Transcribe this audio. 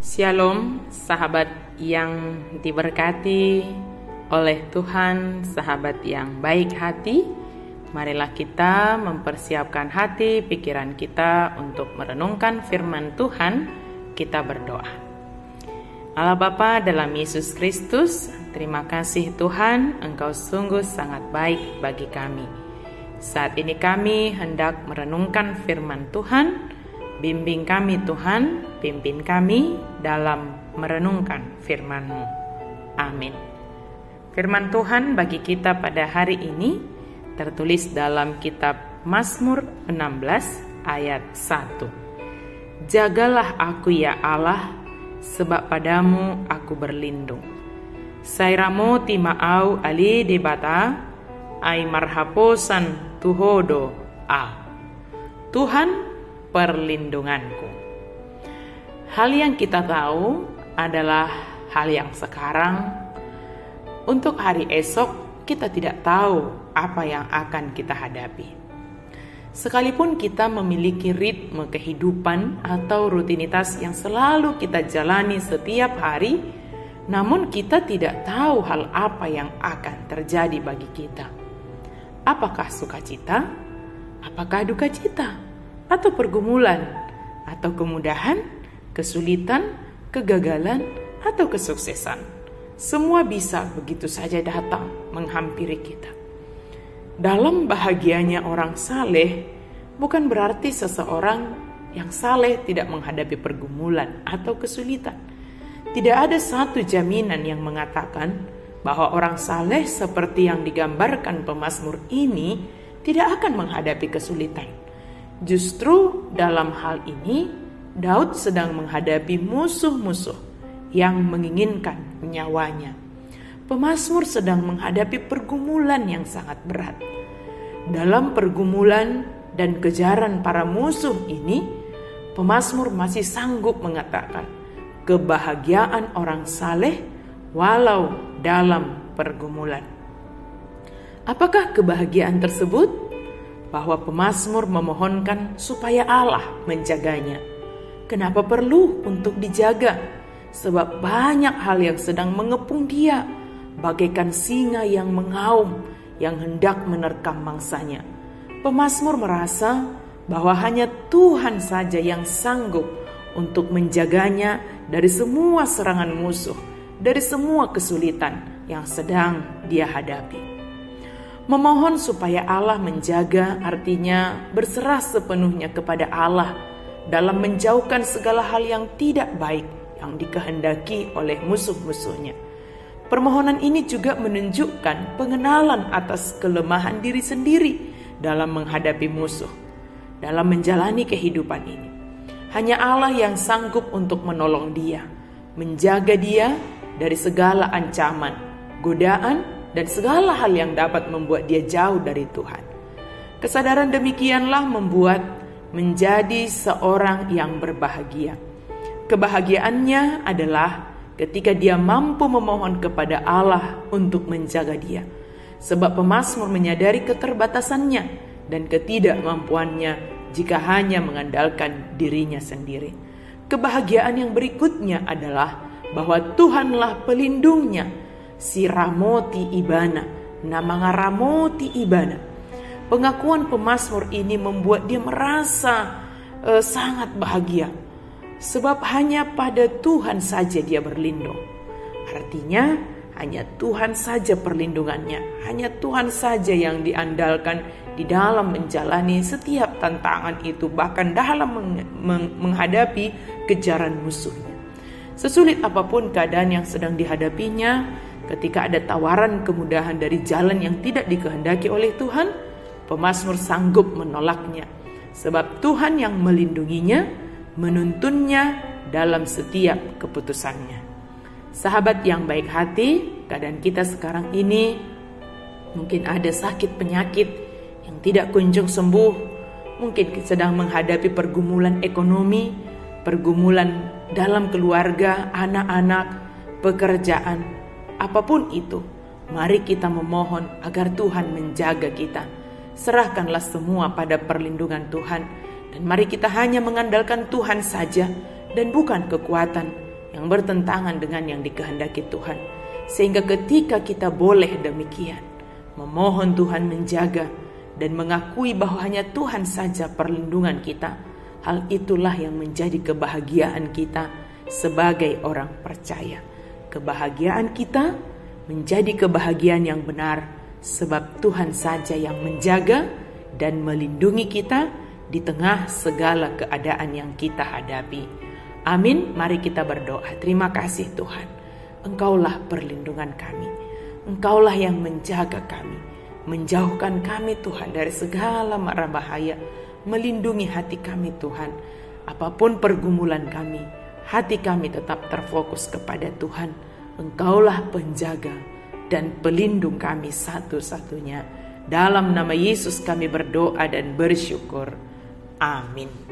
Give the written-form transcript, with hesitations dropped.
Shalom, sahabat yang diberkati oleh Tuhan, sahabat yang baik hati. Marilah kita mempersiapkan hati, pikiran kita untuk merenungkan firman Tuhan. Kita berdoa. Allah Bapa dalam Yesus Kristus, terima kasih Tuhan, Engkau sungguh sangat baik bagi kami. Saat ini kami hendak merenungkan firman Tuhan. Bimbing kami Tuhan, pimpin kami dalam merenungkan firman-Mu. Amin. Firman Tuhan bagi kita pada hari ini tertulis dalam kitab Mazmur 16 ayat 1. Jagalah aku ya Allah, sebab padamu aku berlindung. Sairamo tima'au ali debata, ai marhaposan tuhodo a. Tuhan perlindunganku. Hal yang kita tahu adalah hal yang sekarang. Untuk hari esok kita tidak tahu apa yang akan kita hadapi. Sekalipun kita memiliki ritme kehidupan atau rutinitas yang selalu kita jalani setiap hari, namun kita tidak tahu hal apa yang akan terjadi bagi kita. Apakah sukacita? Apakah duka cita? Atau pergumulan, atau kemudahan, kesulitan, kegagalan, atau kesuksesan. Semua bisa begitu saja datang menghampiri kita. Dalam bahagianya orang saleh, bukan berarti seseorang yang saleh tidak menghadapi pergumulan atau kesulitan. Tidak ada satu jaminan yang mengatakan bahwa orang saleh seperti yang digambarkan pemazmur ini tidak akan menghadapi kesulitan. Justru dalam hal ini, Daud sedang menghadapi musuh-musuh yang menginginkan nyawanya. Pemazmur sedang menghadapi pergumulan yang sangat berat. Dalam pergumulan dan kejaran para musuh ini, pemazmur masih sanggup mengatakan kebahagiaan orang saleh walau dalam pergumulan. Apakah kebahagiaan tersebut? Bahwa pemazmur memohonkan supaya Allah menjaganya. Kenapa perlu untuk dijaga? Sebab banyak hal yang sedang mengepung dia, bagaikan singa yang mengaum, yang hendak menerkam mangsanya. Pemazmur merasa bahwa hanya Tuhan saja yang sanggup untuk menjaganya dari semua serangan musuh, dari semua kesulitan yang sedang dia hadapi. Memohon supaya Allah menjaga artinya berserah sepenuhnya kepada Allah dalam menjauhkan segala hal yang tidak baik yang dikehendaki oleh musuh-musuhnya. Permohonan ini juga menunjukkan pengenalan atas kelemahan diri sendiri dalam menghadapi musuh, dalam menjalani kehidupan ini. Hanya Allah yang sanggup untuk menolong dia, menjaga dia dari segala ancaman, godaan, dan segala hal yang dapat membuat dia jauh dari Tuhan. Kesadaran demikianlah membuat menjadi seorang yang berbahagia. Kebahagiaannya adalah ketika dia mampu memohon kepada Allah untuk menjaga dia. Sebab pemazmur menyadari keterbatasannya dan ketidakmampuannya jika hanya mengandalkan dirinya sendiri. Kebahagiaan yang berikutnya adalah bahwa Tuhanlah pelindungnya. Si Ramoti Ibana, nama Ramoti Ibana. Pengakuan pemazmur ini membuat dia merasa sangat bahagia. Sebab hanya pada Tuhan saja dia berlindung. Artinya hanya Tuhan saja perlindungannya. Hanya Tuhan saja yang diandalkan di dalam menjalani setiap tantangan itu. Bahkan dalam menghadapi kejaran musuhnya. Sesulit apapun keadaan yang sedang dihadapinya, ketika ada tawaran kemudahan dari jalan yang tidak dikehendaki oleh Tuhan, pemazmur sanggup menolaknya. Sebab Tuhan yang melindunginya, menuntunnya dalam setiap keputusannya. Sahabat yang baik hati, keadaan kita sekarang ini mungkin ada sakit penyakit yang tidak kunjung sembuh. Mungkin sedang menghadapi pergumulan ekonomi, pergumulan dalam keluarga, anak-anak, pekerjaan. Apapun itu, mari kita memohon agar Tuhan menjaga kita. Serahkanlah semua pada perlindungan Tuhan. Dan mari kita hanya mengandalkan Tuhan saja dan bukan kekuatan yang bertentangan dengan yang dikehendaki Tuhan. Sehingga ketika kita boleh demikian, memohon Tuhan menjaga dan mengakui bahwa hanya Tuhan saja perlindungan kita, hal itulah yang menjadi kebahagiaan kita sebagai orang percaya. Kebahagiaan kita menjadi kebahagiaan yang benar sebab Tuhan saja yang menjaga dan melindungi kita di tengah segala keadaan yang kita hadapi. Amin. Mari kita berdoa. Terima kasih Tuhan, Engkaulah perlindungan kami. Engkaulah yang menjaga kami, menjauhkan kami Tuhan dari segala mara bahaya, melindungi hati kami Tuhan. Apapun pergumulan kami, hati kami tetap terfokus kepada Tuhan. Engkaulah penjaga dan pelindung kami satu-satunya. Dalam nama Yesus kami berdoa dan bersyukur. Amin.